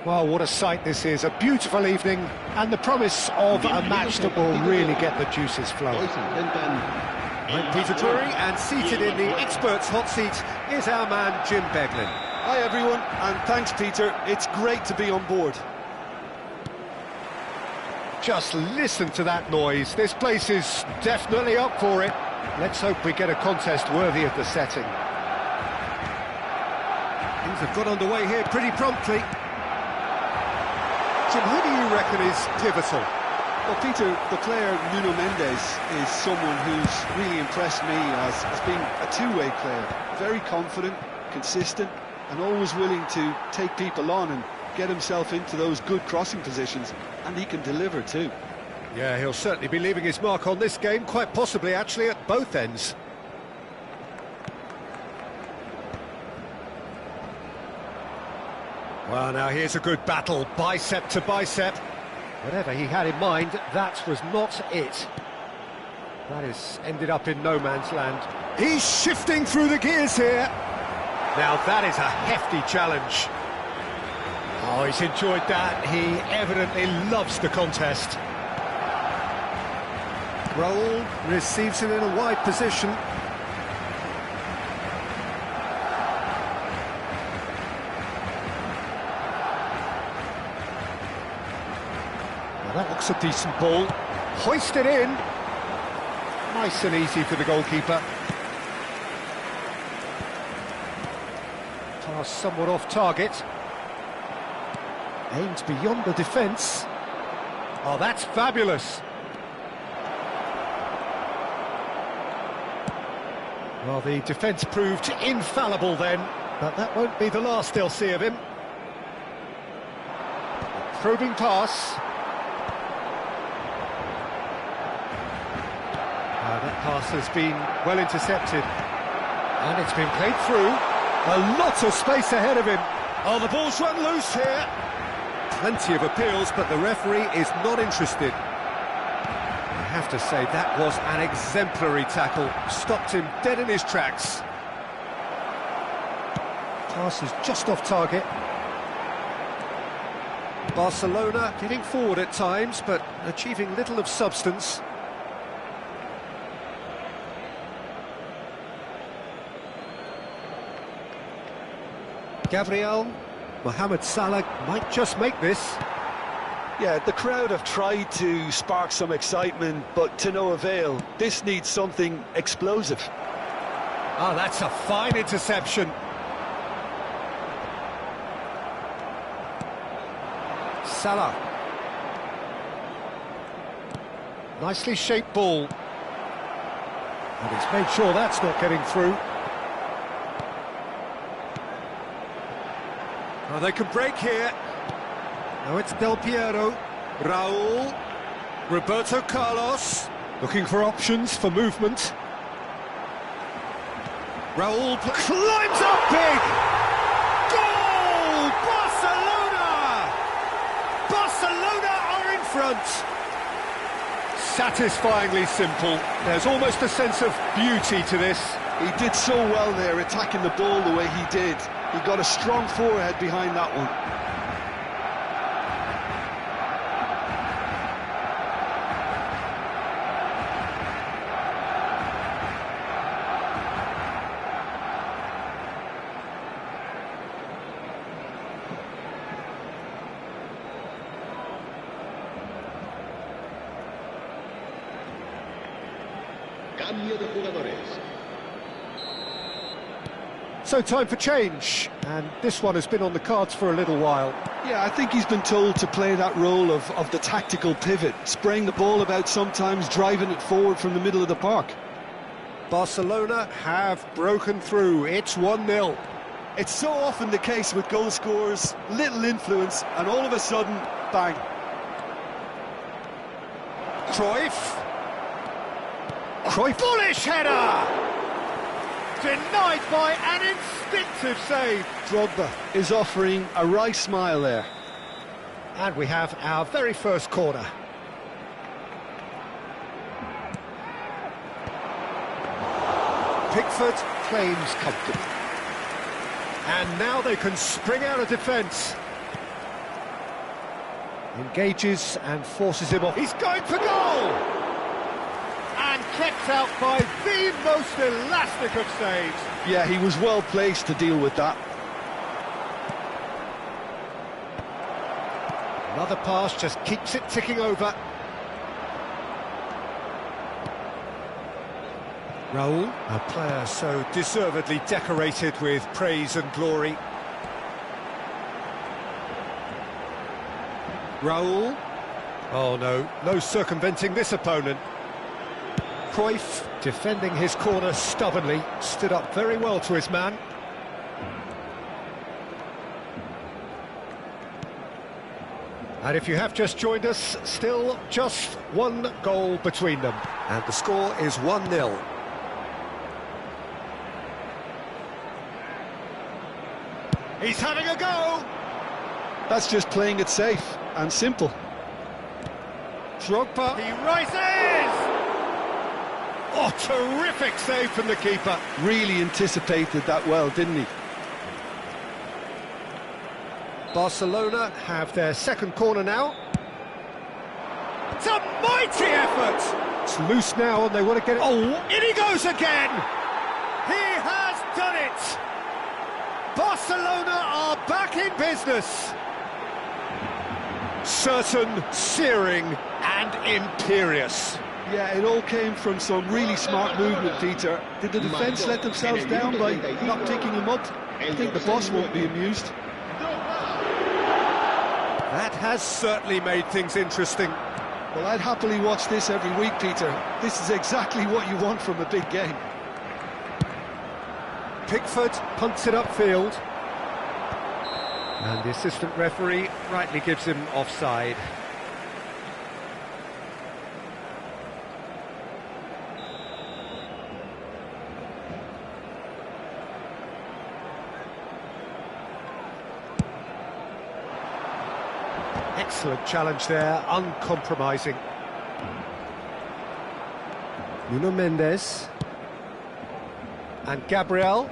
Well, what a sight this is, a beautiful evening, and the promise of a match that will really get the juices flowing. I'm Peter Drury, and seated in the experts' hot seat is our man Jim Beglin. Hi everyone, and thanks Peter, it's great to be on board. Just listen to that noise, this place is definitely up for it. Let's hope we get a contest worthy of the setting. Things have got underway here pretty promptly. Jim, who do you reckon is pivotal? Well, Peter, the player Nuno Mendes is someone who's really impressed me as being a two-way player. Very confident, consistent, and always willing to take people on and get himself into those good crossing positions, and he can deliver too. Yeah, he'll certainly be leaving his mark on this game, quite possibly actually at both ends. Well, now here's a good battle, bicep to bicep. Whatever he had in mind, that was not it. That has ended up in no man's land. He's shifting through the gears here. Now that is a hefty challenge. Oh, he's enjoyed that. He evidently loves the contest. Raul receives it in a wide position. That looks a decent ball. Hoisted in. Nice and easy for the goalkeeper. Pass somewhat off target. Aimed beyond the defence. Oh, that's fabulous. Well, the defence proved infallible then, but that won't be the last they'll see of him. Probing pass. That pass has been well intercepted, and it's been played through. A lot of space ahead of him. Oh, the ball's run loose here. Plenty of appeals, but the referee is not interested. I have to say, that was an exemplary tackle. Stopped him dead in his tracks. Pass is just off target. Barcelona getting forward at times, but achieving little of substance. Gabriel, Mohamed Salah might just make this. Yeah, the crowd have tried to spark some excitement, but to no avail. This needs something explosive. Oh, that's a fine interception. Salah. Nicely shaped ball. And he's made sure that's not getting through. Oh, they can break here. Now it's Del Piero, Raul, Roberto Carlos, looking for options for movement. Raul climbs up big! Goal! Barcelona! Barcelona are in front! Satisfyingly simple. There's almost a sense of beauty to this. He did so well there, attacking the ball the way he did. He got a strong forehead behind that one. Cambio de jugadores. So time for change, and this one has been on the cards for a little while. Yeah, I think he's been told to play that role of the tactical pivot, spraying the ball about sometimes, driving it forward from the middle of the park. Barcelona have broken through, it's 1-0. It's so often the case with goal scorers, little influence, and all of a sudden, bang. Cruyff. Bullish header! Denied by an instinctive save. Drogba is offering a wry smile there. And we have our very first corner. Pickford claims comfortably. And now they can spring out of defence. Engages and forces him off. He's going for goal! And kept out by the most elastic of saves. Yeah, he was well placed to deal with that. Another pass just keeps it ticking over. Raul, a player so deservedly decorated with praise and glory. Raul. Oh no, no circumventing this opponent. Cruyff, defending his corner stubbornly, stood up very well to his man. And if you have just joined us, still just one goal between them. And the score is 1-0. He's having a go! That's just playing it safe and simple. Drogba, he rises! Oh, terrific save from the keeper. Really anticipated that well, didn't he? Barcelona have their second corner now. It's a mighty effort! It's loose now and they want to get it... Oh, in he goes again! He has done it! Barcelona are back in business. Certain, searing and imperious. Yeah, it all came from some really smart movement, Peter. Did the defence let themselves down by not picking him up? I think the boss won't be amused. That has certainly made things interesting. Well, I'd happily watch this every week, Peter. This is exactly what you want from a big game. Pickford punts it upfield. And the assistant referee rightly gives him offside. Excellent challenge there, uncompromising. Nuno Mendes. And Gabriel.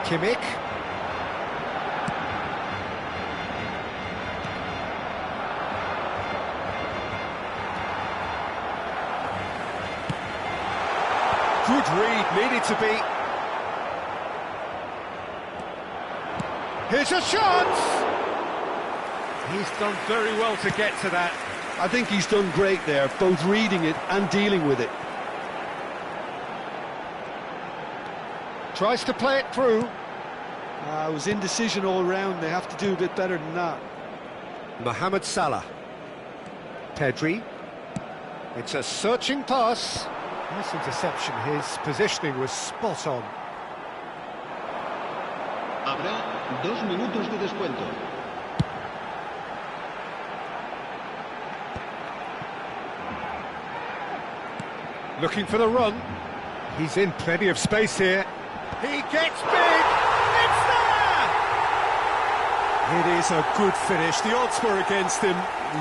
Kimmich. Good read, needed to be. Here's a chance! He's done very well to get to that. I think he's done great there, both reading it and dealing with it. Tries to play it through. It was indecision all round. They have to do a bit better than that. Mohamed Salah. Pedri. It's a searching pass. Nice interception. His positioning was spot on. Habrá 2 minutos de descuento. Looking for the run. He's in plenty of space here. He gets big! It's there! It is a good finish. The odds were against him.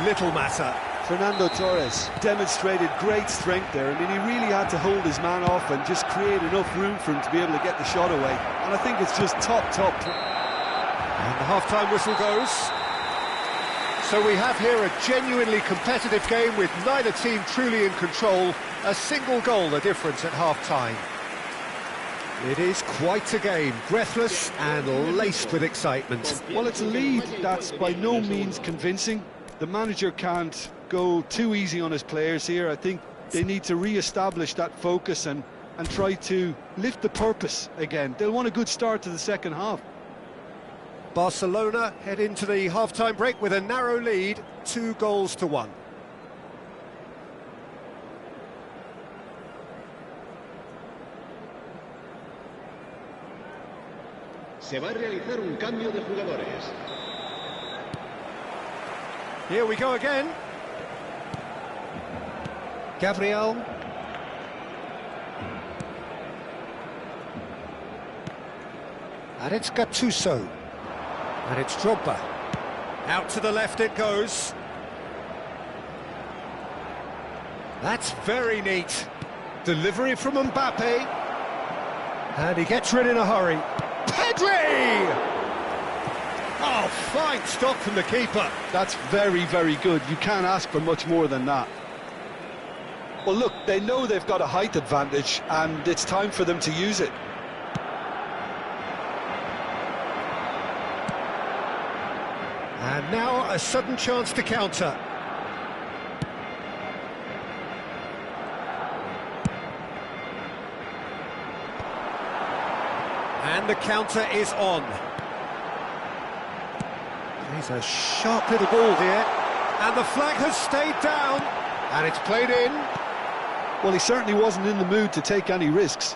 Little matter. Fernando Torres demonstrated great strength there. I mean, he really had to hold his man off and just create enough room for him to be able to get the shot away. And I think it's just top. And the half-time whistle goes. So we have here a genuinely competitive game with neither team truly in control. A single goal the difference at half-time. It is quite a game, breathless and laced with excitement. Well, it's a lead that's by no means convincing. The manager can't go too easy on his players here. I think they need to re-establish that focus and try to lift the purpose again. They'll want a good start to the second half. Barcelona head into the half-time break with a narrow lead, 2-1. Se va a realizar un cambio de jugadores. Here we go again. Gabriel. And it's Gattuso. And it's Drogba. Out to the left it goes. That's very neat. Delivery from Mbappe. And he gets rid in a hurry. Pedri! Oh, fine stop from the keeper. That's very, very good. You can't ask for much more than that. Well, look, they know they've got a height advantage, and it's time for them to use it. And now a sudden chance to counter. And the counter is on. He's a sharp little ball here. And the flag has stayed down. And it's played in. Well, he certainly wasn't in the mood to take any risks.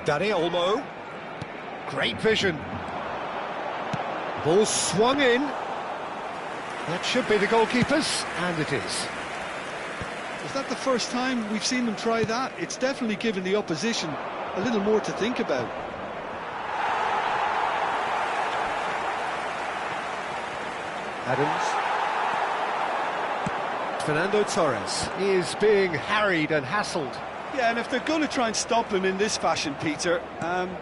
Dani Olmo. Great vision. Ball swung in. That should be the goalkeeper's, and it is. Is that the first time we've seen them try that? It's definitely given the opposition a little more to think about. Adams. Fernando Torres is being harried and hassled. Yeah, and if they're going to try and stop him in this fashion, Peter,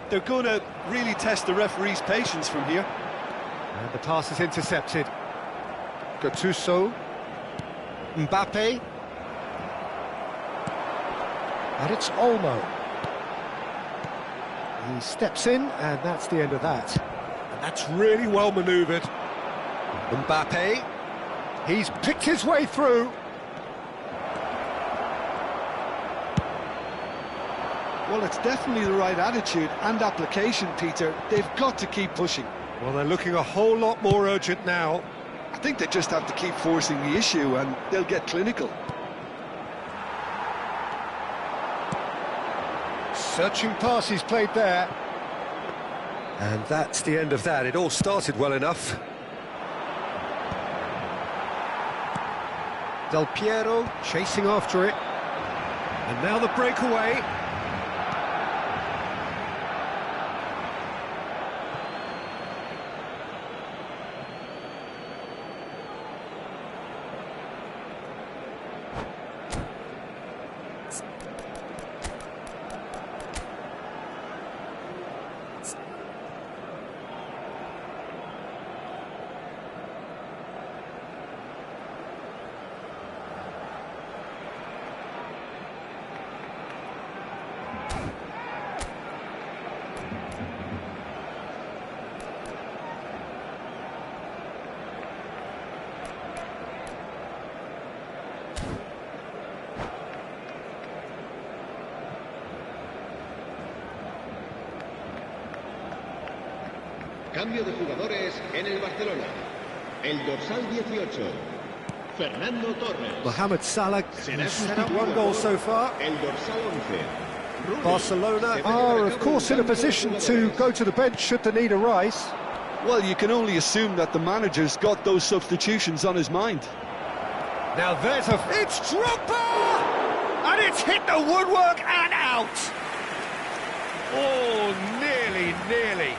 they're going to really test the referee's patience from here. And the pass is intercepted. Gattuso. Mbappe. And it's Olmo. He steps in, and that's the end of that. And that's really well manoeuvred. Mbappe. He's picked his way through. Well, it's definitely the right attitude and application, Peter. They've got to keep pushing. Well, they're looking a whole lot more urgent now. I think they just have to keep forcing the issue, and they'll get clinical. Searching pass he's played there. And that's the end of that. It all started well enough. Del Piero chasing after it. And now the breakaway. Cambio de jugadores en el Barcelona. El dorsal 18, Fernando Torres. Mohamed Salah has set up one goal so far. El dorsal 11. Barcelona are, of course, in a position to go to the bench should the need arise. Well, you can only assume that the manager's got those substitutions on his mind. Now there's a... It's Drogba! And it's hit the woodwork and out! Oh, nearly.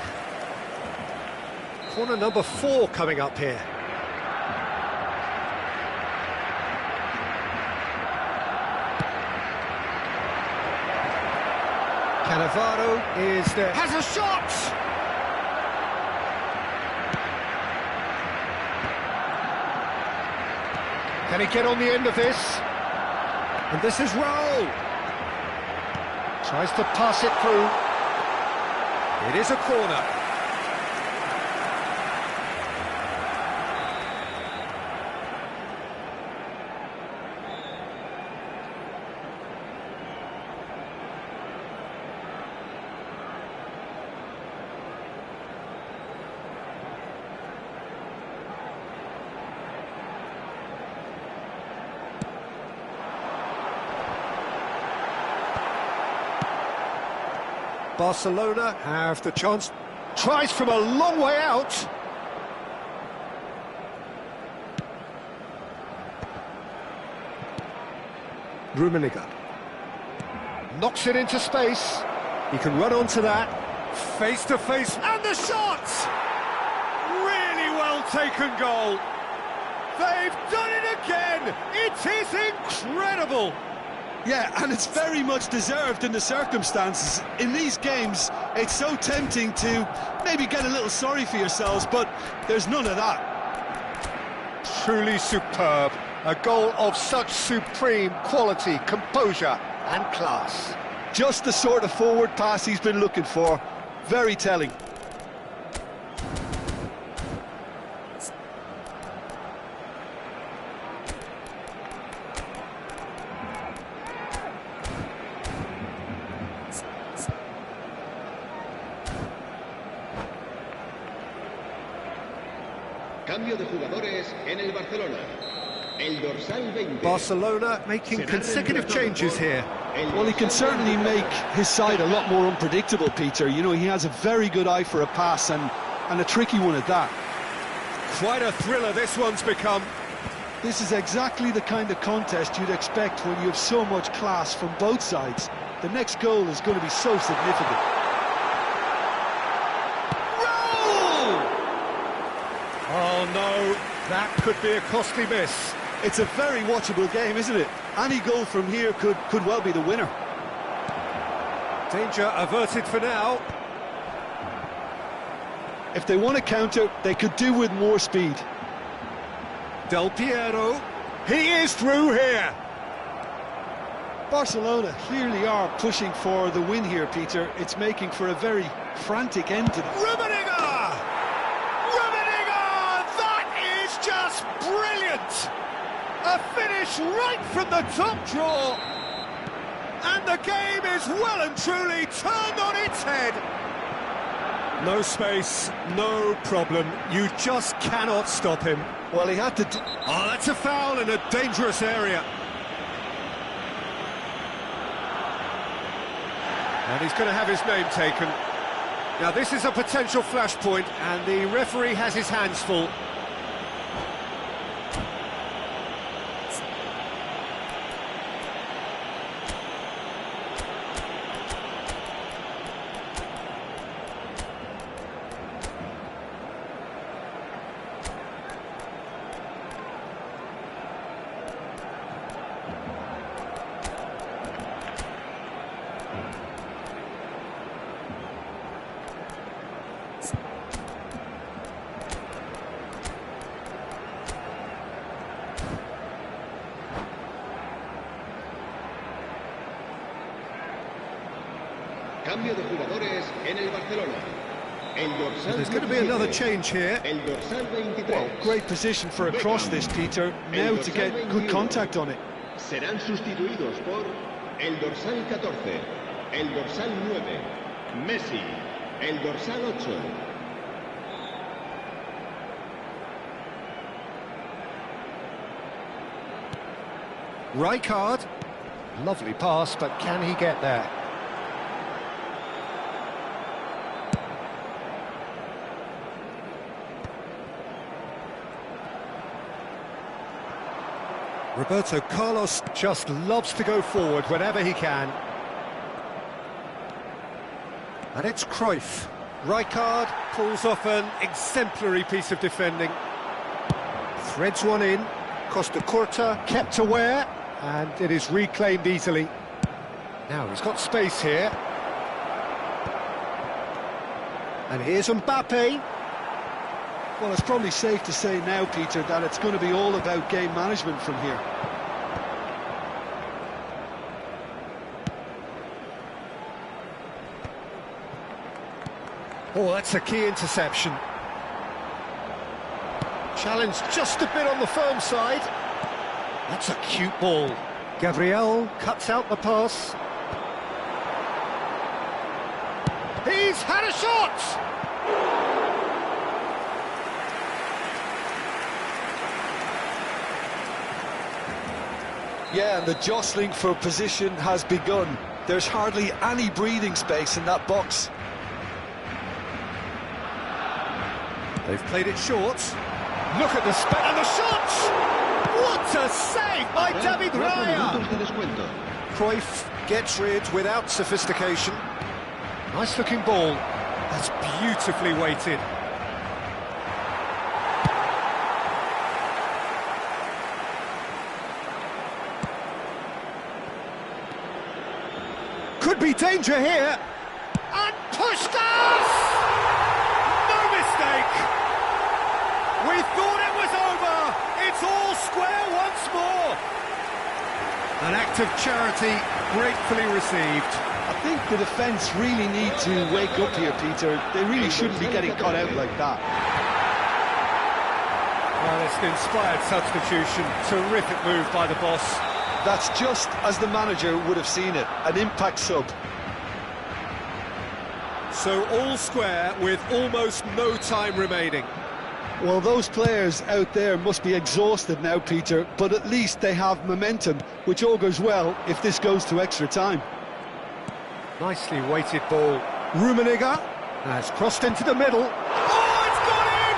Corner number 4 coming up here. Cannavaro is there. Has a shot! Can he get on the end of this? And this is Raul. Tries to pass it through. It is a corner. Barcelona have the chance. Tries from a long way out. Rummenigge knocks it into space. He can run onto that. Face to face. And the shot! Really well taken goal. They've done it again! It is incredible! Yeah, and it's very much deserved in the circumstances. In these games, it's so tempting to maybe get a little sorry for yourselves, but there's none of that. Truly superb. A goal of such supreme quality, composure and class. Just the sort of forward pass he's been looking for. Very telling. Cambio de jugadores en el Barcelona. El dorsal 20. Barcelona making consecutive changes here. Well, he can certainly make his side a lot more unpredictable, Peter. You know, he has a very good eye for a pass and a tricky one at that. Quite a thriller this one's become. This is exactly the kind of contest you'd expect when you have so much class from both sides. The next goal is going to be so significant. Oh no, that could be a costly miss. It's a very watchable game, isn't it? Any goal from here could well be the winner. Danger averted for now. If they want to counter, they could do with more speed. Del Piero, he is through here. Barcelona clearly are pushing for the win here, Peter. It's making for a very frantic end to the... Rummenigge! That is just brilliant! A finish right from the top draw. And the game is well and truly turned on its head. No space, no problem. You just cannot stop him. Well, he had to... Oh, that's a foul in a dangerous area. And he's going to have his name taken. Now, this is a potential flashpoint, and the referee has his hands full. Cambio de jugadores en el Barcelona. El dorsal There's going to be another change here. El dorsal 23. Well, great position for a cross this, Peter. Now to get good contact on it. Serán sustituidos por el dorsal 14, el dorsal 9, Messi, el dorsal 8. Rijkaard. Lovely pass, but can he get there? Roberto Carlos just loves to go forward whenever he can. And it's Cruyff. Rijkaard pulls off an exemplary piece of defending. Threads one in. Costa Curta kept aware, and it is reclaimed easily. Now he's got space here. And here's Mbappe. Well, it's probably safe to say now, Peter, that it's going to be all about game management from here. Oh, that's a key interception. Challenge just a bit on the firm side. That's a cute ball. Gabriel cuts out the pass. He's had a shot! Yeah, and the jostling for position has begun. There's hardly any breathing space in that box. They've played it short. Look at the spin and the shot! What a save by David Raya! Cruyff gets rid without sophistication. Nice looking ball. That's beautifully weighted. could be danger here. And pushed us! No mistake! We thought it was over. It's all square once more. An act of charity gratefully received. I think the defence really need to wake up here, Peter. They really shouldn't be getting caught out like that. Well, it's an inspired substitution. Terrific move by the boss. That's just as the manager would have seen it, an impact sub. So all square with almost no time remaining. Well, those players out there must be exhausted now, Peter, but at least they have momentum, which augurs well if this goes to extra time. Nicely weighted ball. Rummenigge has crossed into the middle. Oh, it's got in!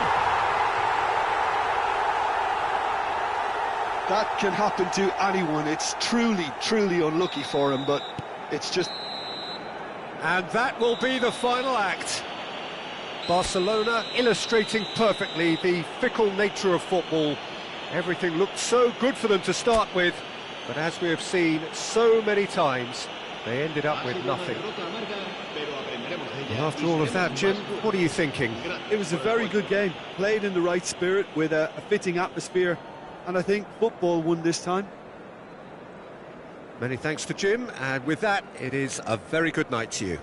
That can happen to anyone. It's truly, truly unlucky for him, but it's just... And that will be the final act. Barcelona illustrating perfectly the fickle nature of football. Everything looked so good for them to start with, but as we have seen so many times, they ended up with nothing. And after all of that, Jim, what are you thinking? It was a very good game, played in the right spirit with a fitting atmosphere, and I think football won this time. Many thanks to Jim, and with that, it is a very good night to you.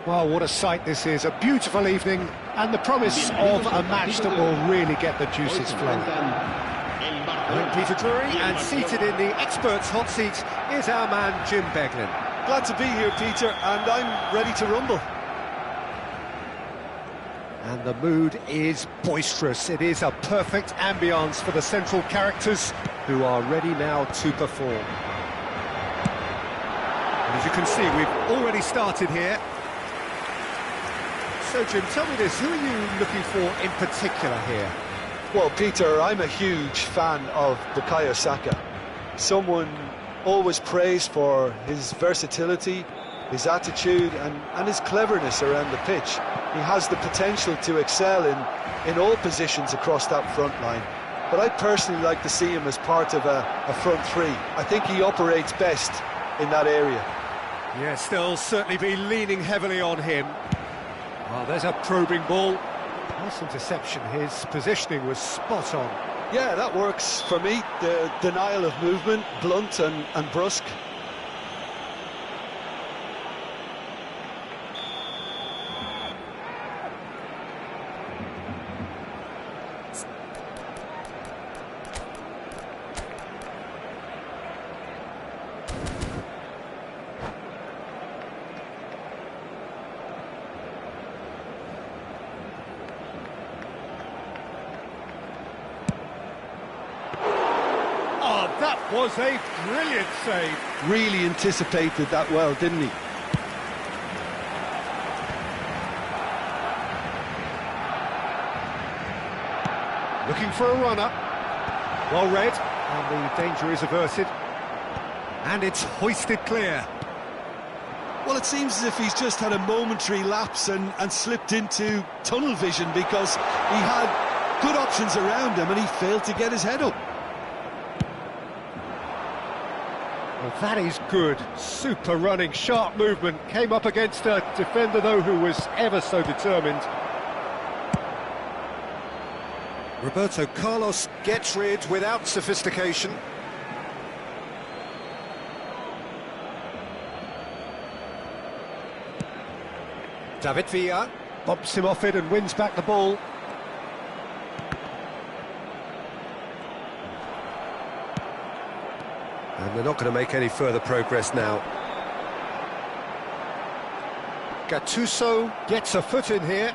Well, what a sight this is. A beautiful evening and the promise of a match that will really get the juices flowing. I'm Peter Drury, and seated in the experts' hot seat is our man Jim Beglin. Glad to be here, Peter, and I'm ready to rumble. And the mood is boisterous. It is a perfect ambience for the central characters who are ready now to perform. And as you can see, we've already started here. So, Jim, tell me this, who are you looking for in particular here? Well, Peter, I'm a huge fan of Bukayo Saka. Someone always praised for his versatility, his attitude and his cleverness around the pitch. He has the potential to excel in all positions across that front line. But I personally like to see him as part of a front three. I think he operates best in that area. Yes, they'll certainly be leaning heavily on him. Well, there's a probing ball. Nice interception. His positioning was spot on. Yeah, that works for me. The denial of movement, blunt and brusque. That was a brilliant save. Really anticipated that well, didn't he? Looking for a runner. Well read, and the danger is averted. And it's hoisted clear. Well, it seems as if he's just had a momentary lapse and slipped into tunnel vision, because he had good options around him and he failed to get his head up. Well, that is good. Super running, sharp movement. Came up against a defender, though, who was ever so determined. Roberto Carlos gets rid without sophistication. David Villa bumps him off it and wins back the ball. And they're not going to make any further progress now. Gattuso gets a foot in here.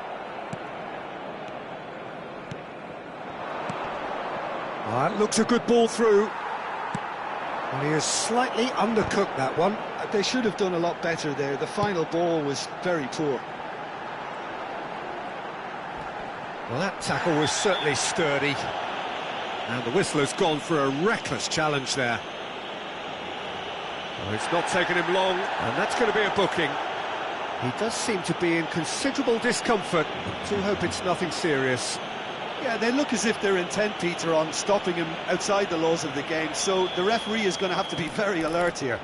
That looks a good ball through. Well, he has slightly undercooked that one. They should have done a lot better there. The final ball was very poor. Well, that tackle was certainly sturdy. And the whistle has gone for a reckless challenge there. Well, it's not taken him long, and that's going to be a booking. He does seem to be in considerable discomfort. Do hope it's nothing serious. Yeah, they look as if they're intent, Peter, on stopping him outside the laws of the game, so the referee is going to have to be very alert here.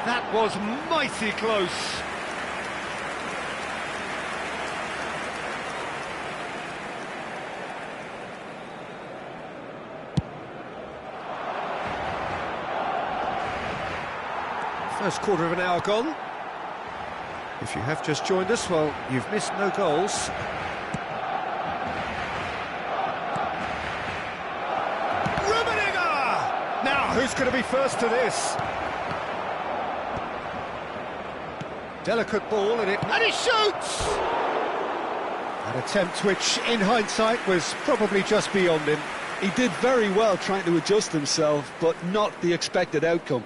That was mighty close. First quarter of an hour gone. If you have just joined us, well, you've missed no goals. Rummenigge! Now, who's going to be first to this? Delicate ball, and he shoots! An attempt which, in hindsight, was probably just beyond him. He did very well trying to adjust himself, but not the expected outcome.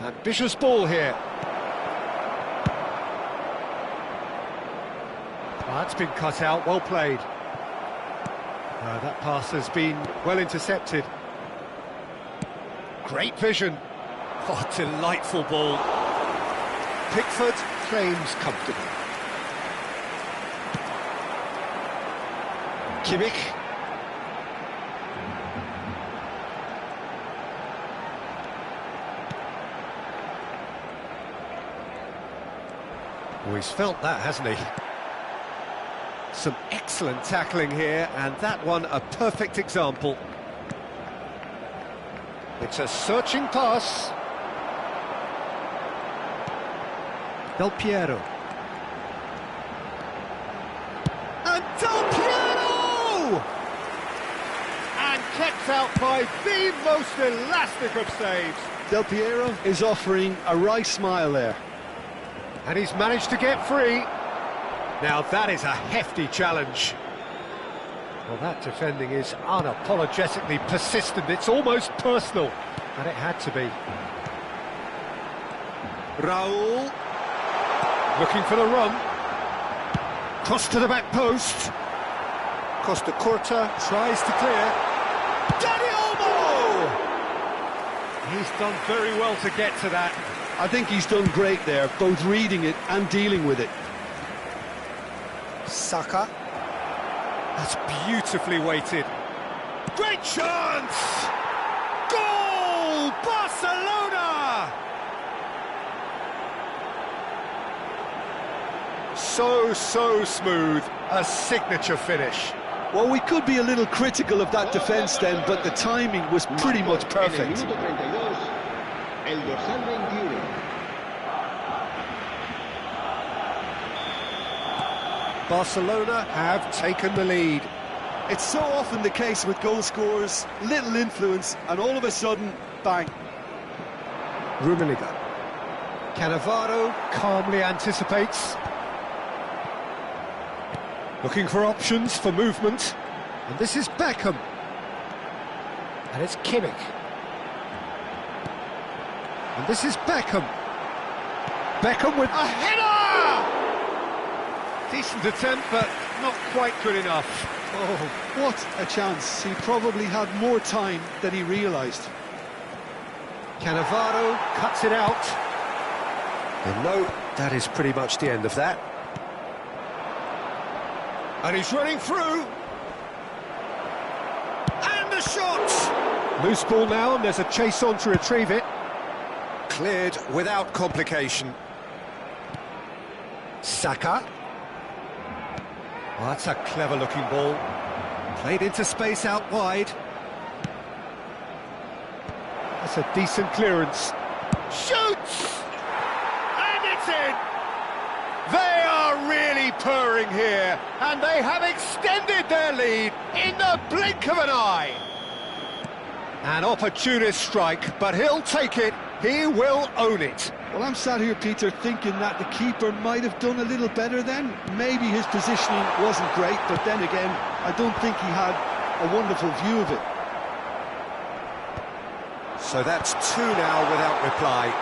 Ambitious ball here. That's been cut out, well played. That pass has been well intercepted. Great vision. Oh, delightful ball. Pickford claims comfortably. Kimmich. Well, he's felt that, hasn't he? Some excellent tackling here, and that one a perfect example. It's a searching pass. Del Piero. And Del Piero! And kept out by the most elastic of saves. Del Piero is offering a wry smile there. And he's managed to get free. Now that is a hefty challenge. Well, that defending is unapologetically persistent. It's almost personal. And it had to be. Raul. Looking for the run. Cross to the back post. Costa Curta tries to clear. Dani Olmo! He's done very well to get to that. I think he's done great there, both reading it and dealing with it. Saka. That's beautifully weighted. Great chance! Goal! Barcelona! So smooth. A signature finish. Well, we could be a little critical of that defence then, but the timing was pretty much perfect. En el minuto 32, el dorsal 21. Barcelona have taken the lead. It's so often the case with goal scorers, little influence, and all of a sudden, bang. Rummenigge. Cannavaro calmly anticipates. Looking for options for movement. And this is Beckham. And it's Kimmich. And this is Beckham. Beckham with a header! Decent attempt, but not quite good enough. Oh, what a chance. He probably had more time than he realised. Cannavaro cuts it out. And no, that is pretty much the end of that. And he's running through. And the shot! Loose ball now, and there's a chase on to retrieve it. Cleared without complication. Saka. Well, that's a clever-looking ball. Played into space out wide. That's a decent clearance. Shoots! And it's in! They are really purring here, and they have extended their lead in the blink of an eye. An opportunist strike, but he'll take it. He will own it. Well, I'm sat here, Peter, thinking that the keeper might have done a little better then. Maybe his positioning wasn't great, but then again, I don't think he had a wonderful view of it. So that's two now without reply.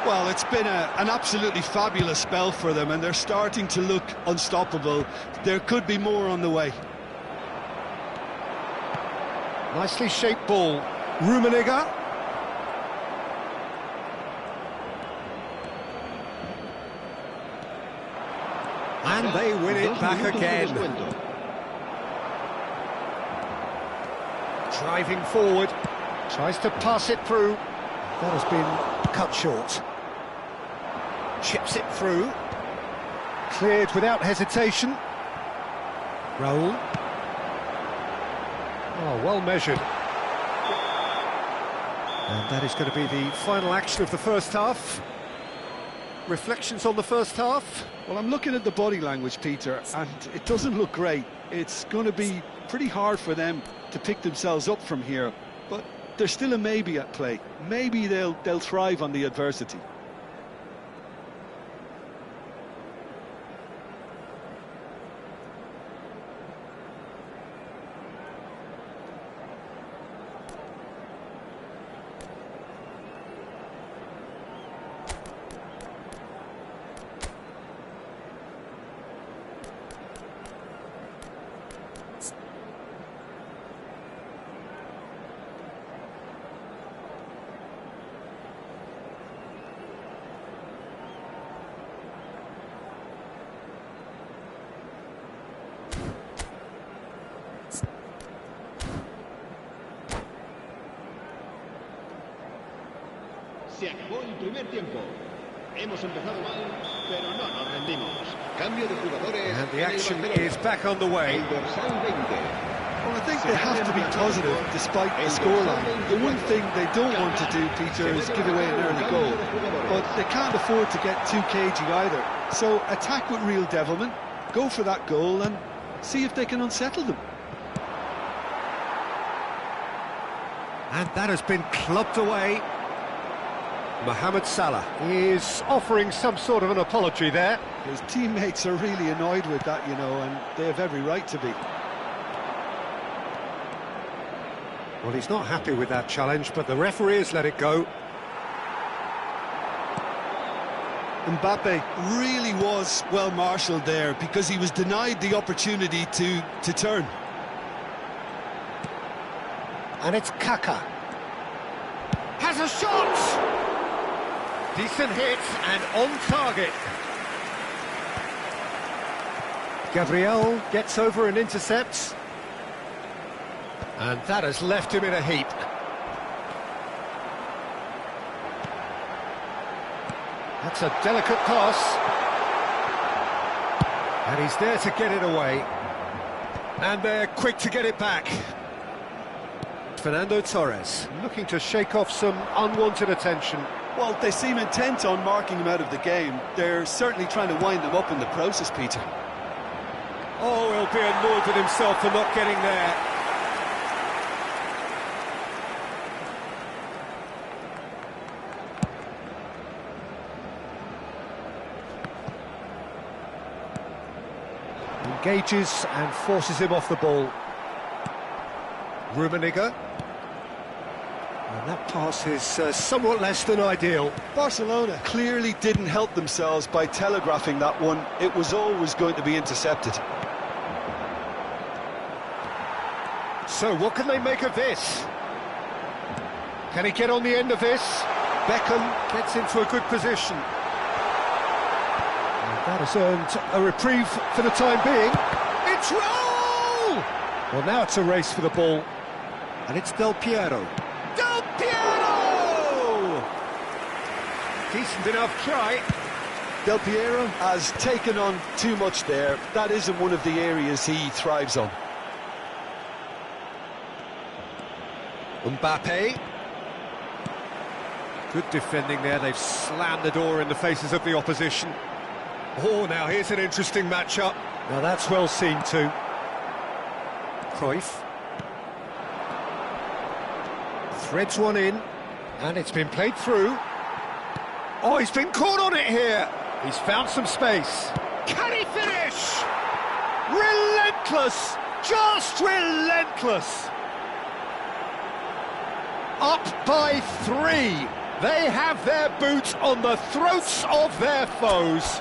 Well, it's been an absolutely fabulous spell for them, and they're starting to look unstoppable. There could be more on the way. Nicely shaped ball. Rummenigge. And they win it back again. Driving forward. Tries to pass it through. That has been cut short. Chips it through. Cleared without hesitation. Raul. Oh, well measured. And that is going to be the final action of the first half. Reflections on the first half? Well, I'm looking at the body language, Peter, and it doesn't look great. It's going to be pretty hard for them to pick themselves up from here, but there's still a maybe at play. Maybe they'll thrive on the adversity. Se acabó el primer tiempo. Hemos empezado mal, pero no nos rendimos. Cambio de jugadores. And the action is back on the way. El dorsal 20. Well, I think they have to be positive despite the scoreline. The one thing they don't want to do, Peter, is give away an early goal. But they can't afford to get too cagey either. So attack with real devilment, go for that goal and see if they can unsettle them. And that has been clubbed away. Mohamed Salah is offering some sort of an apology there. His teammates are really annoyed with that, you know, and they have every right to be. Well, he's not happy with that challenge, but the referee has let it go. Mbappe really was well marshalled there because he was denied the opportunity to turn. And it's Kaka. Has a shot! Decent hit and on target. Gabriel gets over and intercepts. And that has left him in a heap. That's a delicate pass. And he's there to get it away. And they're quick to get it back. Fernando Torres looking to shake off some unwanted attention. Well, they seem intent on marking him out of the game. They're certainly trying to wind him up in the process, Peter. Oh, he'll be annoyed with himself for not getting there. Engages and forces him off the ball. Rummenigge. And that pass is somewhat less than ideal. Barcelona clearly didn't help themselves by telegraphing that one. It was always going to be intercepted. So what can they make of this? Can he get on the end of this? Beckham gets into a good position. And that has earned a reprieve for the time being. It's roll! Well, now it's a race for the ball. And it's Del Piero. Del Piero! Decent enough try. Del Piero has taken on too much there. That isn't one of the areas he thrives on. Mbappe. Good defending there. They've slammed the door in the faces of the opposition. Oh, now here's an interesting matchup. Now that's well seen too. Cruyff. Threads one in, and it's been played through. Oh, he's been caught on it here. He's found some space. Can he finish? Relentless, just relentless. Up by 3. They have their boots on the throats of their foes.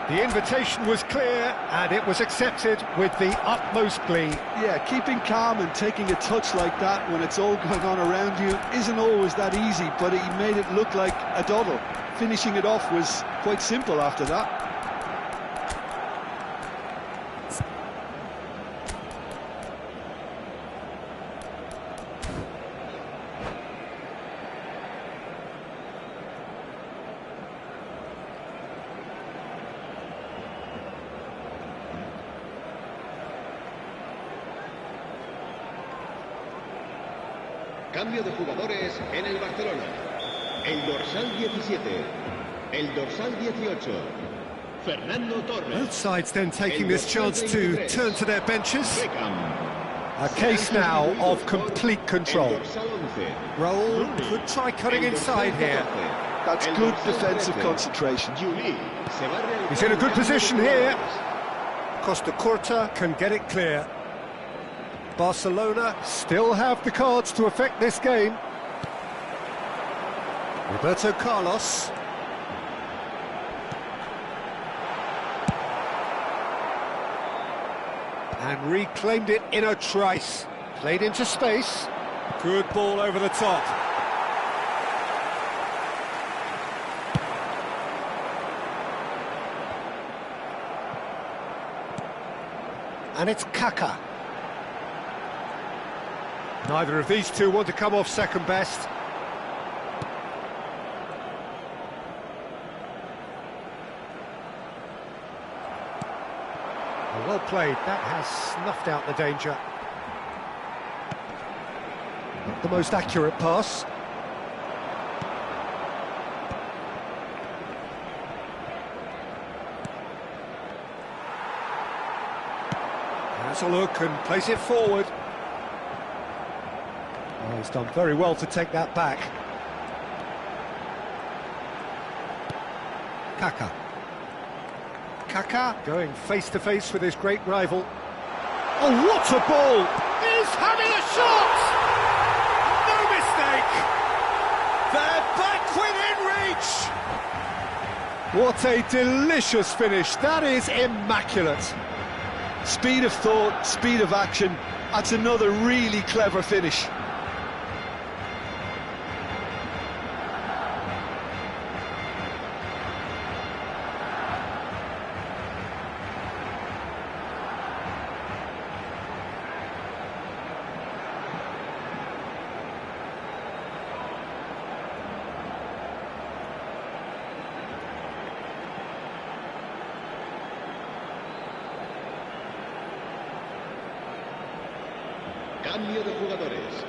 The invitation was clear, and it was accepted with the utmost glee. Yeah, keeping calm and taking a touch like that when it's all going on around you isn't always that easy, but he made it look like a doddle. Finishing it off was quite simple after that. Cambio de jugadores en el Barcelona. El dorsal 17. El dorsal 18. Fernando Torres. Both sides then taking this chance to turn to their benches. A case now of complete control. Raul could try cutting inside here. That's good defensive concentration. He's in a good position here. Costa Curta can get it clear. Barcelona still have the cards to affect this game. Roberto Carlos. And reclaimed it in a trice. Played into space. Good ball over the top. And it's Kaka. Neither of these two want to come off second best. Well played, that has snuffed out the danger. Not the most accurate pass. Has a look and plays it forward. Oh, he's done very well to take that back. Kaka going face to face with his great rival. Oh, what a ball! He's having a shot! No mistake! They're back within reach! What a delicious finish, that is immaculate. Speed of thought, speed of action, that's another really clever finish. Cambio de jugadores.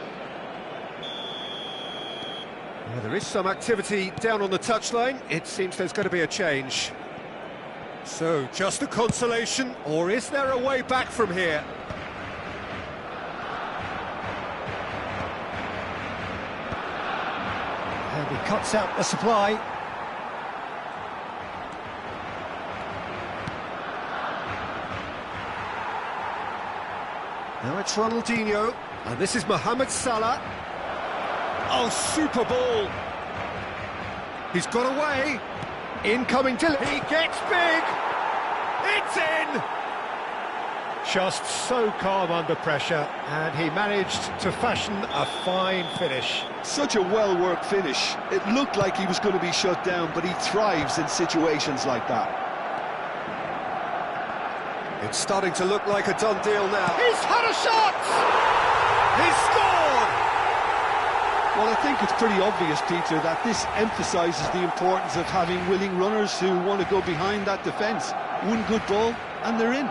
Well, there is some activity down on the touchline. It seems there's going to be a change. So, just a consolation, or is there a way back from here? And he cuts out the supply. Now it's Ronaldinho, and this is Mohamed Salah. Oh, super ball! He's got away. Incoming Dylan. He gets big. It's in. Just so calm under pressure, and he managed to fashion a fine finish. Such a well-worked finish. It looked like he was going to be shut down, but he thrives in situations like that. It's starting to look like a done deal now. He's had a shot! He's scored! Well, I think it's pretty obvious, Peter, that this emphasises the importance of having willing runners who want to go behind that defence. One good ball, and they're in.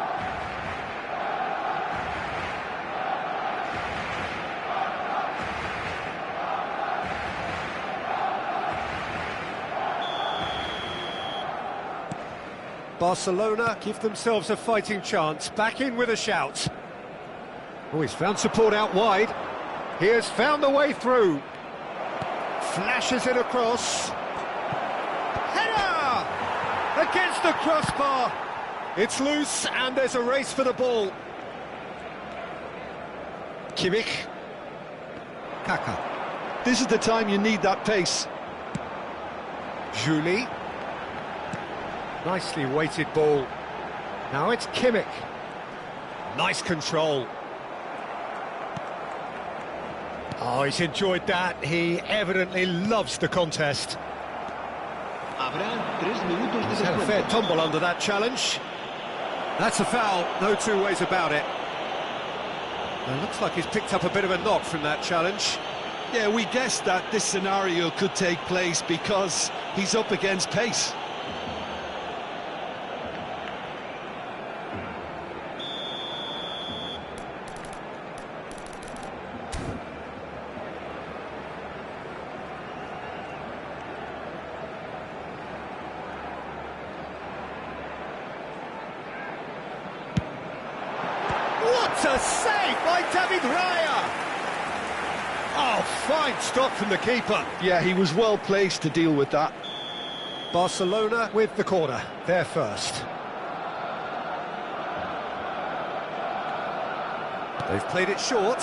Barcelona give themselves a fighting chance, back in with a shout. Oh, he's found support out wide. He has found the way through. Flashes it across. Header! Against the crossbar. It's loose and there's a race for the ball. Kimmich. Kaka. This is the time you need that pace. Julie. Nicely weighted ball. Now it's Kimmich. Nice control. Oh, he's enjoyed that. He evidently loves the contest. He's had a fair tumble under that challenge. That's a foul, no two ways about it. It looks like he's picked up a bit of a knock from that challenge. Yeah, we guessed that this scenario could take place because he's up against pace. What a save by David Raya! Oh, fine stop from the keeper. Yeah, he was well placed to deal with that. Barcelona with the corner, they're first. They've played it short.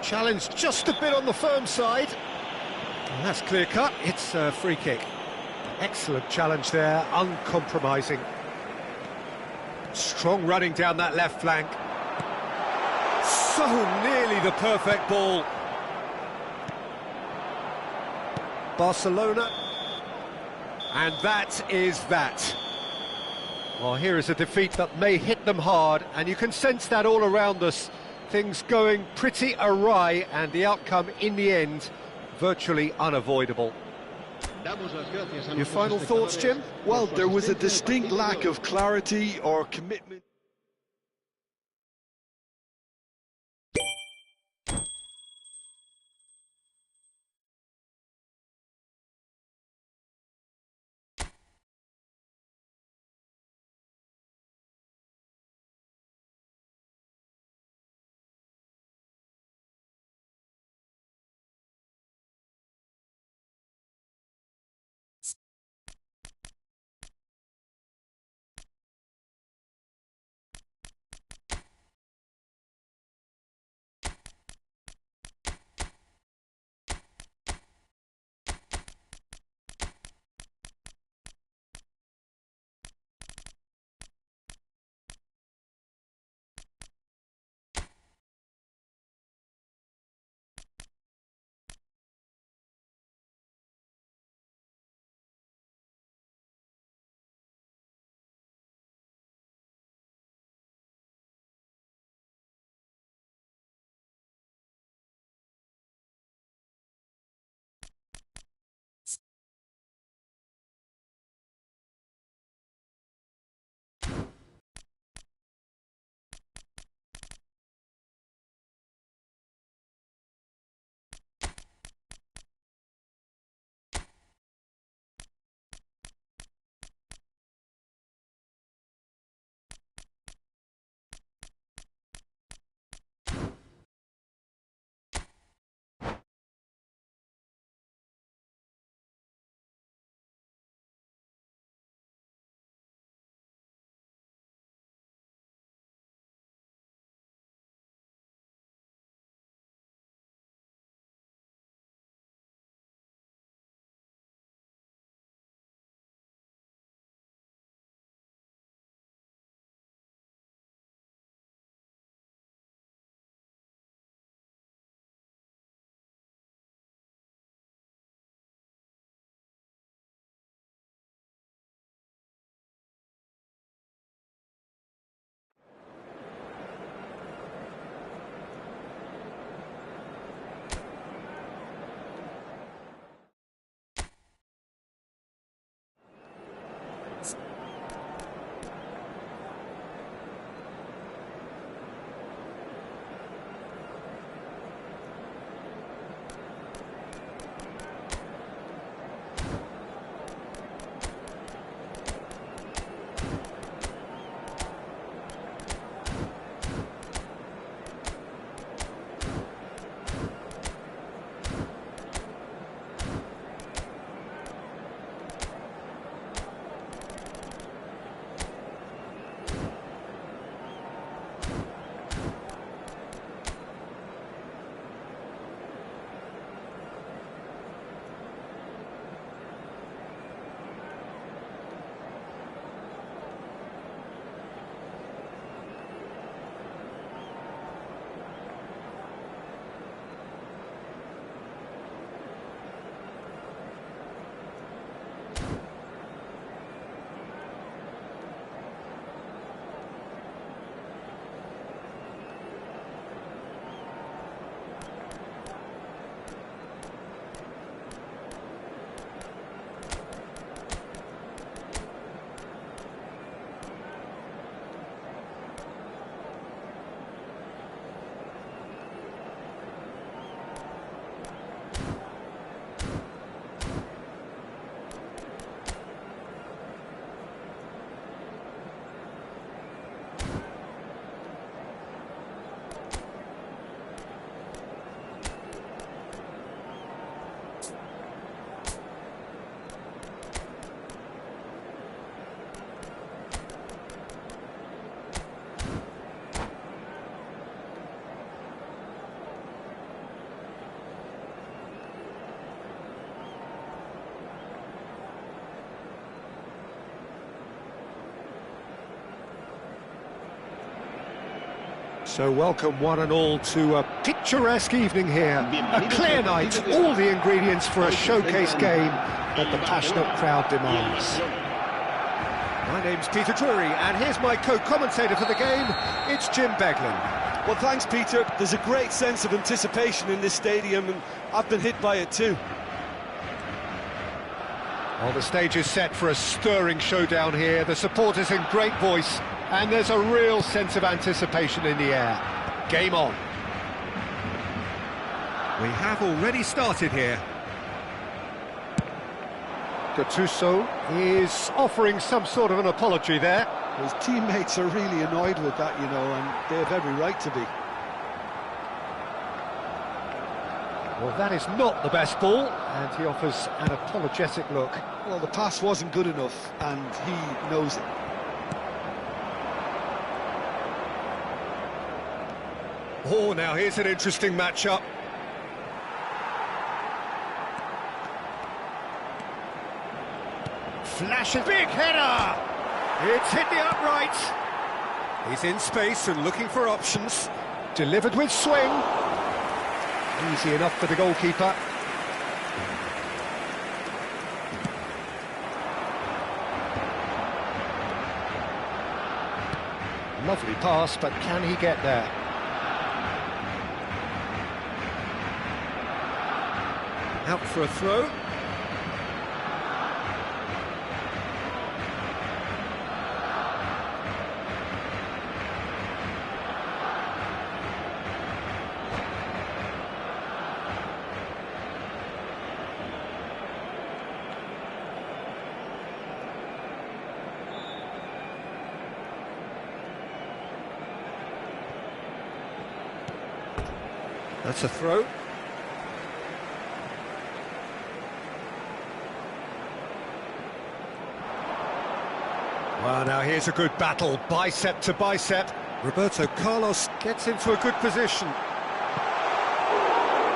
Challenge just a bit on the firm side. And that's clear-cut, it's a free kick. Excellent challenge there, uncompromising. Strong running down that left flank. So nearly the perfect ball. Barcelona. And that is that. Well, here is a defeat that may hit them hard, and you can sense that all around us. Things going pretty awry, and the outcome in the end virtually unavoidable. Your final thoughts, Jim? Well, there was a distinct lack of clarity or commitment. So welcome one and all to a picturesque evening here, a clear night, all the ingredients for a showcase game that the passionate crowd demands. My name's Peter Drury, and here's my co-commentator for the game, it's Jim Beglin. Well, thanks, Peter. There's a great sense of anticipation in this stadium, and I've been hit by it too. Well, the stage is set for a stirring showdown here. The supporters in great voice, and there's a real sense of anticipation in the air. Game on. We have already started here. Gattuso is offering some sort of an apology there. His teammates are really annoyed with that, you know, and they have every right to be. Well, that is not the best ball, and he offers an apologetic look. Well, the pass wasn't good enough, and he knows it. Oh, now here's an interesting matchup. Flash a big header! It's hit the upright. He's in space and looking for options. Delivered with swing. Easy enough for the goalkeeper. Lovely pass, but can he get there? Out for a throw. That's a throw. Well, now here's a good battle, bicep to bicep. Roberto Carlos gets into a good position.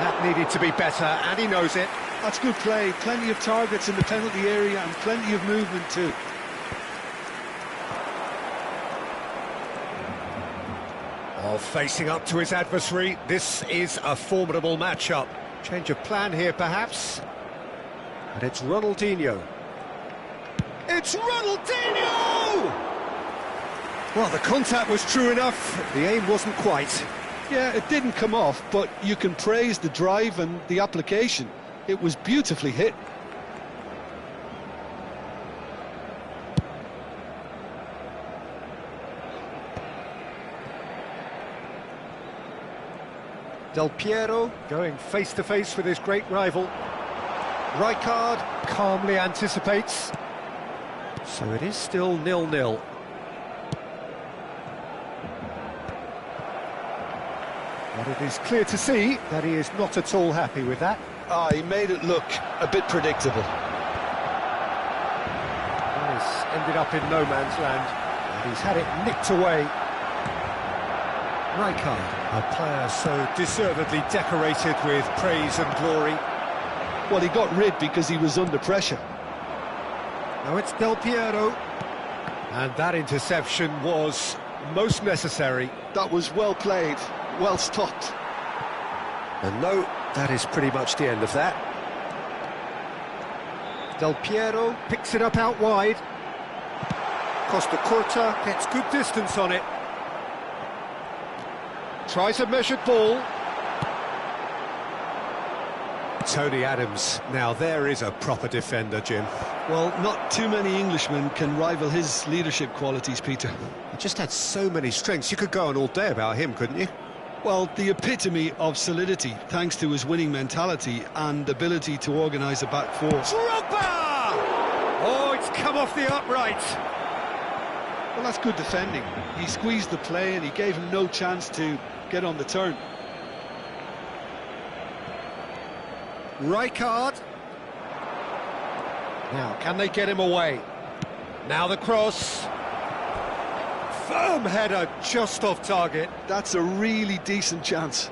That needed to be better, and he knows it. That's good play. Plenty of targets in the penalty area and plenty of movement too. Oh, facing up to his adversary, this is a formidable matchup. Change of plan here, perhaps. And it's Ronaldinho. It's Ronaldinho! Well, the contact was true enough, the aim wasn't quite. Yeah, it didn't come off, but you can praise the drive and the application. It was beautifully hit. Del Piero going face-to-face with his great rival. Rijkaard calmly anticipates. So it is still 0-0. But it is clear to see that he is not at all happy with that. He made it look a bit predictable. He's ended up in no man's land, and he's had it nicked away. Rijkaard, a player so deservedly decorated with praise and glory. Well, he got rid because he was under pressure. Now it's Del Piero. And that interception was most necessary. That was well played, well stopped. And no, that is pretty much the end of that. Del Piero picks it up out wide. Costa Curta gets good distance on it. Tries a measured ball. Tony Adams. Now there is a proper defender, Jim. Well, not too many Englishmen can rival his leadership qualities, Peter. He just had so many strengths. You could go on all day about him, couldn't you? Well, the epitome of solidity, thanks to his winning mentality and ability to organise a back four. Drogba! Oh, it's come off the upright. Well, that's good defending. He squeezed the play and he gave him no chance to get on the turn. Rijkaard. Now, can they get him away? Now the cross. Firm header just off target. That's a really decent chance.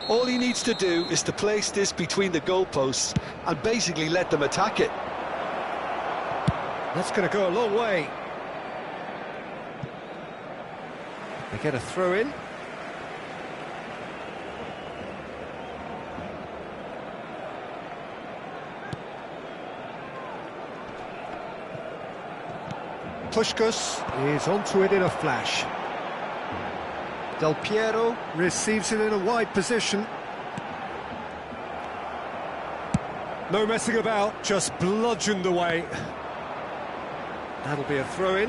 All he needs to do is to place this between the goalposts and basically let them attack it. That's going to go a long way. They get a throw in. Puskás is onto it in a flash. Del Piero receives it in a wide position. No messing about, just bludgeoned away. That'll be a throw-in.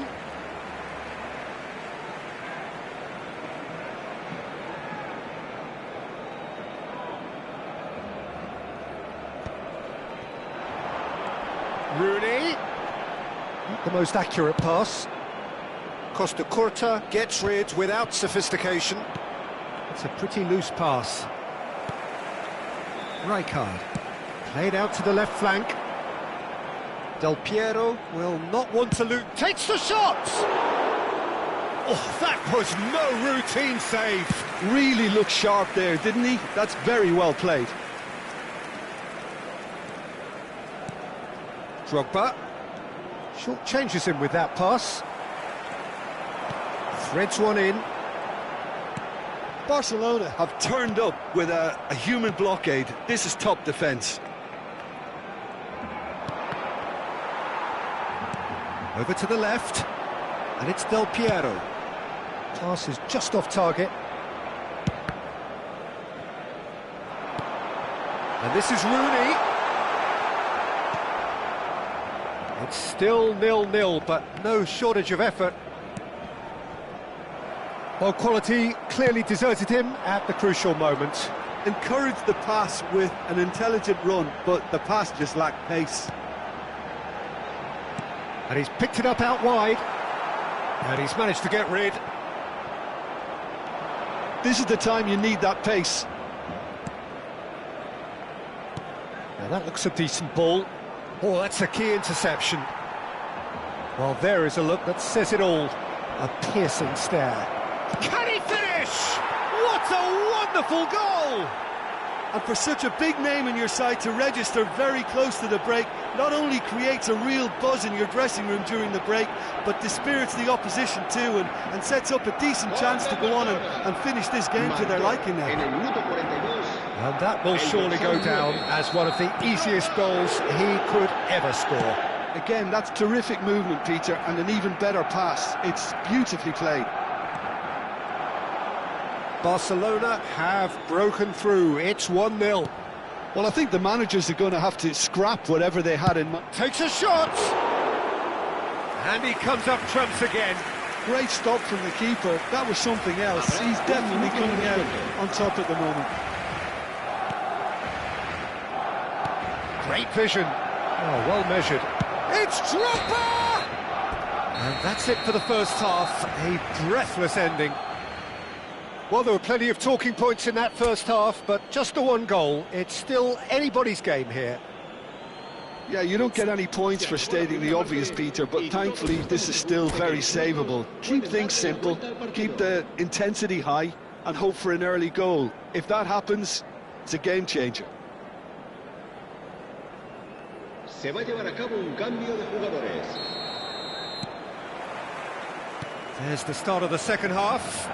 Rooney. Not the most accurate pass. Costa Curta gets rid without sophistication. It's a pretty loose pass. Rijkaard. Played out to the left flank. Del Piero will not want to lose. Takes the shot! Oh, that was no routine save. Really looked sharp there, didn't he? That's very well played. Drogba. Short changes him with that pass. Threads one in. Barcelona have turned up with a human blockade. This is top defence. Over to the left, and it's Del Piero. Pass is just off target. And this is Rooney. It's still 0-0, but no shortage of effort. Well, quality clearly deserted him at the crucial moment. Encouraged the pass with an intelligent run, but the pass just lacked pace. And he's picked it up out wide. And he's managed to get rid. This is the time you need that pace. Now that looks a decent ball. Oh, that's a key interception. Well, there is a look that says it all. A piercing stare. Can he finish? What a wonderful goal! And for such a big name in your side to register very close to the break, not only creates a real buzz in your dressing room during the break, but dispirits the opposition too, and sets up a decent chance to go on and finish this game to their liking now. And that will surely go down as one of the easiest goals he could ever score. Again, that's terrific movement, Peter, and an even better pass. It's beautifully played. Barcelona have broken through. It's 1-0. Well, I think the managers are going to have to scrap whatever they had in mind. Takes a shot! And he comes up trumps again. Great stop from the keeper. That was something else. He's definitely coming out on top at the moment. Great vision. Oh, well measured. It's Drogba! And that's it for the first half. A breathless ending. Well, there were plenty of talking points in that first half, but just the one goal. It's still anybody's game here. Yeah, you don't get any points for stating the obvious, Peter, but thankfully this is still very savable. Keep things simple, keep the intensity high, and hope for an early goal. If that happens, it's a game changer. Se va a llevar a cabo un cambio de jugadores. There's the start of the second half.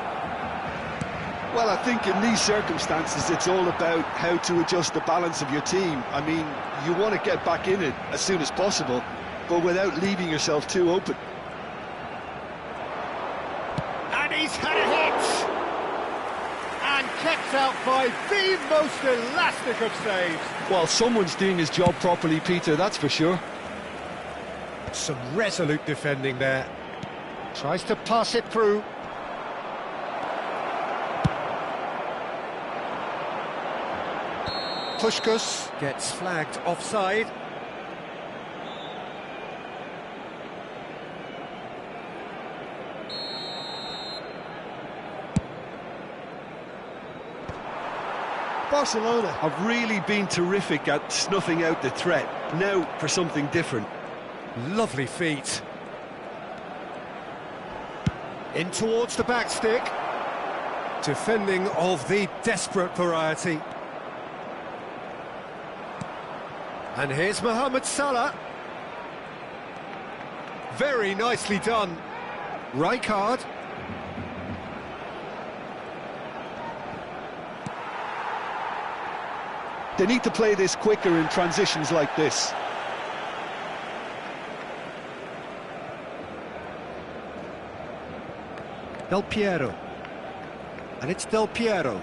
Well, I think in these circumstances it's all about how to adjust the balance of your team. I mean, you want to get back in it as soon as possible, but without leaving yourself too open. And he's had a hit! And kept out by the most elastic of saves. Well, someone's doing his job properly, Peter, that's for sure. Some resolute defending there. Tries to pass it through. Puskás gets flagged offside. Barcelona have really been terrific at snuffing out the threat. Now for something different. Lovely feet. In towards the back stick. Defending of the desperate variety. And here's Mohamed Salah. Very nicely done. Rijkaard. They need to play this quicker in transitions like this. Del Piero. And it's Del Piero.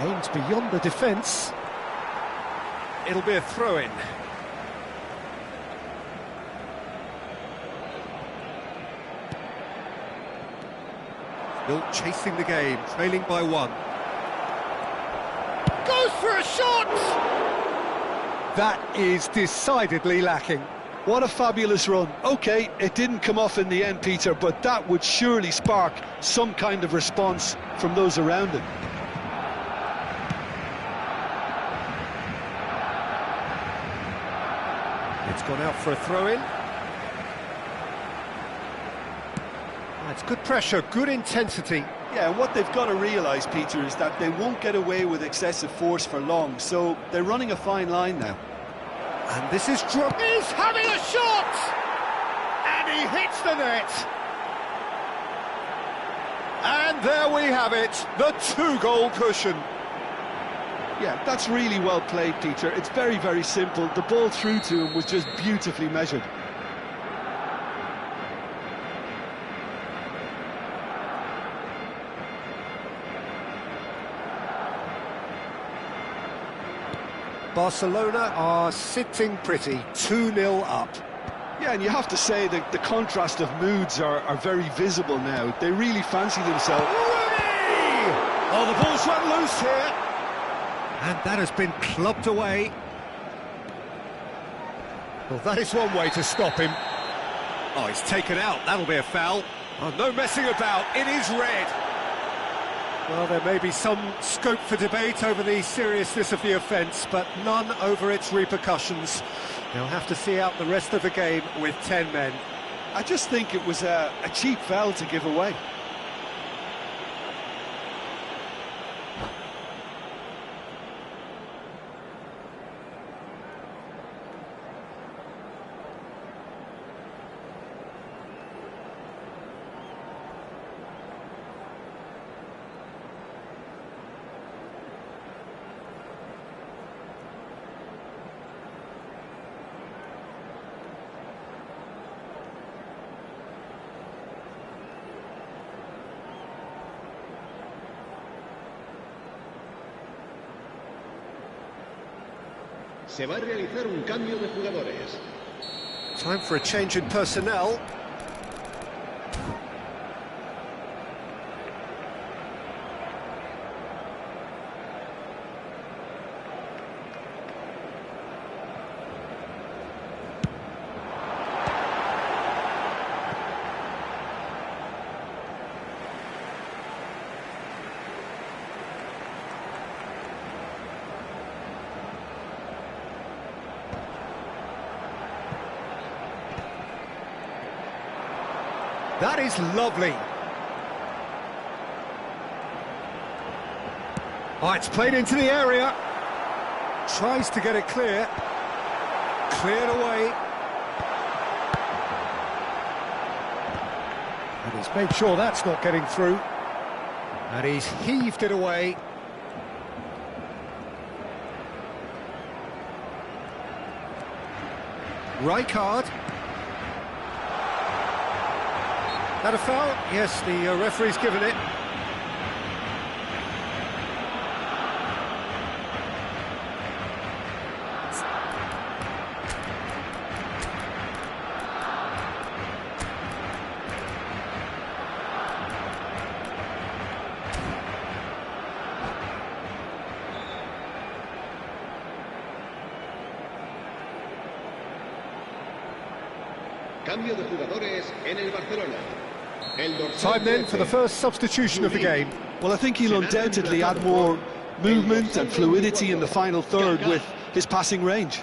Aims beyond the defence. it'll be a throw-in. Still chasing the game, trailing by 1. Goes for a shot! That is decidedly lacking. What a fabulous run. OK, it didn't come off in the end, Peter, but that would surely spark some kind of response from those around him. It's gone out for a throw-in. It's good pressure, good intensity. Yeah, and what they've got to realise, Peter, is that they won't get away with excessive force for long, so they're running a fine line now. And this is drop. He's having a shot! And he hits the net. And there we have it, the 2-goal cushion. Yeah, that's really well played, Peter. It's very, very simple. The ball through to him was just beautifully measured. Barcelona are sitting pretty, 2-0 up. Yeah, and you have to say that the contrast of moods are very visible now. They really fancy themselves. Rooney! Oh, the ball's run loose here. And that has been clubbed away. Well, that is one way to stop him. Oh, he's taken out. That'll be a foul. Oh, no messing about. It is red. Well, there may be some scope for debate over the seriousness of the offence, but none over its repercussions. They'll have to see out the rest of the game with 10 men. I just think it was a cheap foul to give away. Se va a realizar un cambio de jugadores. Time for a change in personnel. That is lovely. Oh, it's played into the area. Tries to get it clear. Cleared away. And he's made sure that's not getting through. And he's heaved it away. Rijkaard. That a foul? Yes, the referee's given it. Cambio de jugadores en el Barcelona. Time then for the first substitution of the game. Well, I think he'll undoubtedly add more movement and fluidity in the final third with his passing range.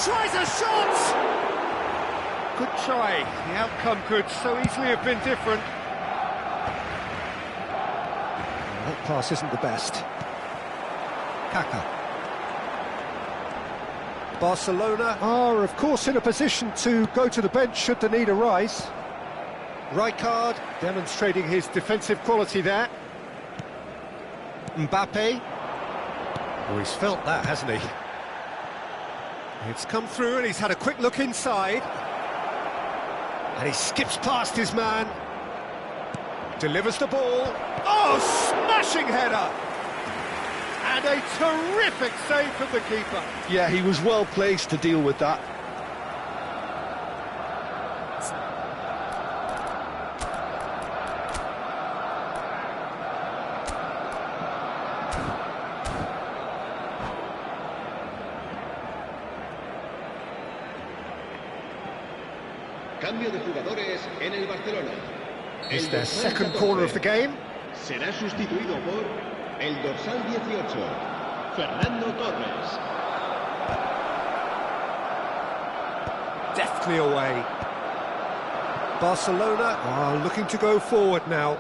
Tries a shot! Good try. The outcome could so easily have been different. That pass isn't the best. Kaka. Barcelona are, of course, in a position to go to the bench should the need arise. Rijkaard demonstrating his defensive quality there. Mbappe. Oh, he's felt that, hasn't he? It's come through and he's had a quick look inside. And he skips past his man. Delivers the ball. Oh, smashing header! And a terrific save from the keeper. Yeah, he was well placed to deal with that. Cambio de jugadores en el Barcelona. It's their second corner of the game. Será sustituido por el dorsal 18, Fernando Torres. Deftly away. Barcelona are looking to go forward now.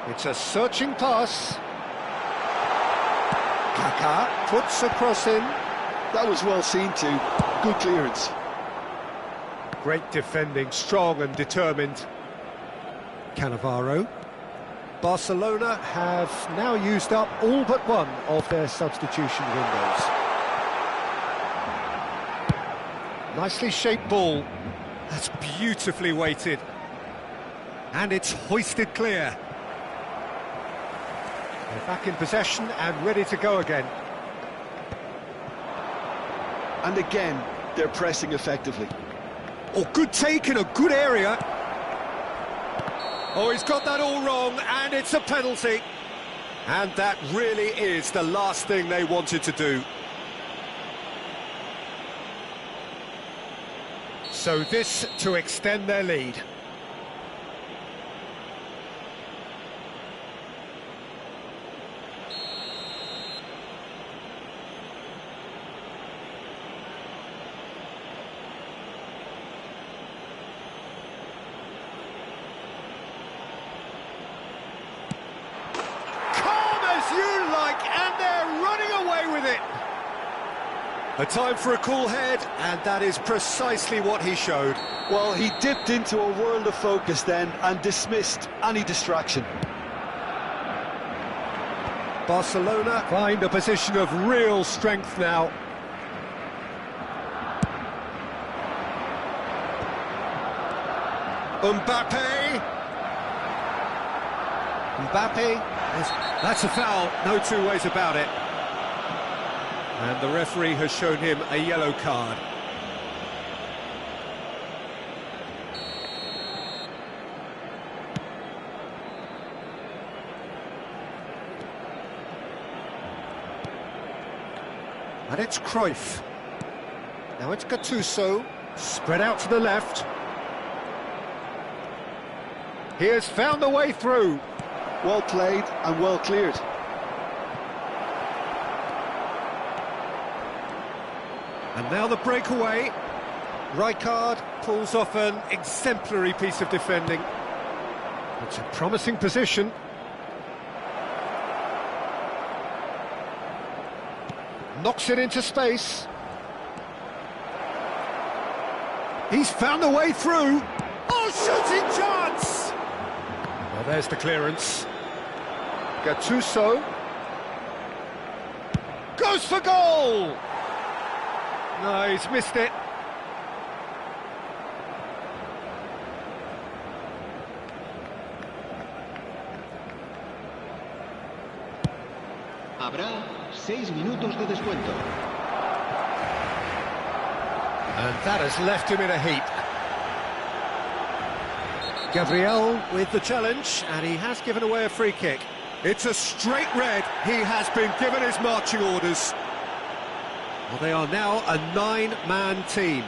It's a searching pass. Kaká puts a cross in. That was well seen too. Good clearance. Great defending, strong and determined. Cannavaro. Barcelona have now used up all but one of their substitution windows. Nicely shaped ball. That's beautifully weighted. And it's hoisted clear. They're back in possession and ready to go again. And again, they're pressing effectively. Oh, good take in a good area. Oh, he's got that all wrong, and it's a penalty. And that really is the last thing they wanted to do. So this to extend their lead. A time for a cool head, and that is precisely what he showed. Well, he dipped into a world of focus then and dismissed any distraction. Barcelona find a position of real strength now. Mbappe. That's a foul, no two ways about it. And the referee has shown him a yellow card. And it's Cruyff. Now it's Gattuso, spread out to the left. He has found the way through. Well played and well cleared. And now the breakaway. Rijkaard pulls off an exemplary piece of defending. It's a promising position. Knocks it into space. He's found a way through. Oh, shooting chance! Well, there's the clearance. Gattuso. Goes for goal! No, he's missed it. Habrá 6 minutos de descuento. And that has left him in a heap. Gabriel with the challenge, and he has given away a free kick. It's a straight red. He has been given his marching orders. Well, they are now a 9-man team.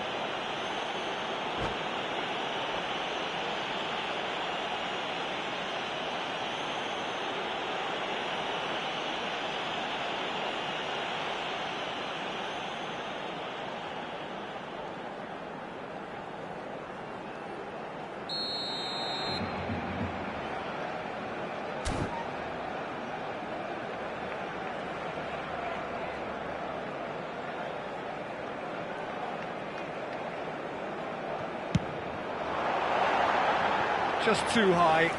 just too high.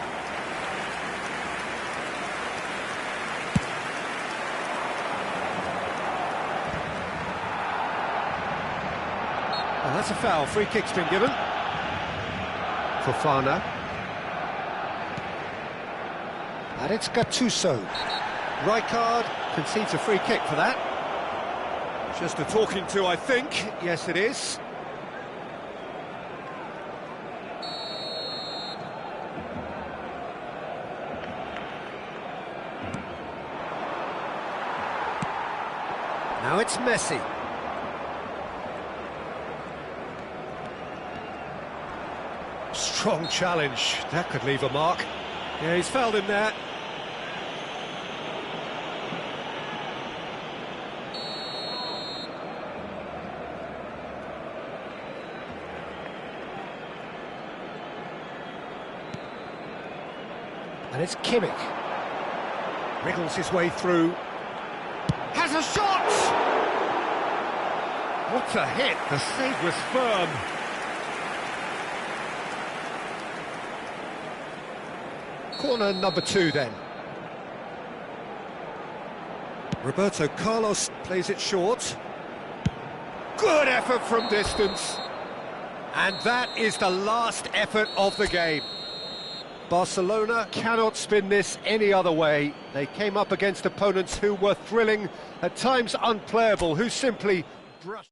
Oh, that's a foul. Free kick's been given. Fofana. And it's Gattuso. Rijkaard concedes a free kick for that. Just a talking to, I think. Yes, it is. Now it's Messi. Strong challenge. That could leave a mark. Yeah, he's fouled him there. And it's Kimmich. Wriggles his way through. Has a shot! What a hit! The save was firm. Corner number 2 then. Roberto Carlos plays it short. Good effort from distance. And that is the last effort of the game. Barcelona cannot spin this any other way. They came up against opponents who were thrilling, at times unplayable, who simply brushed...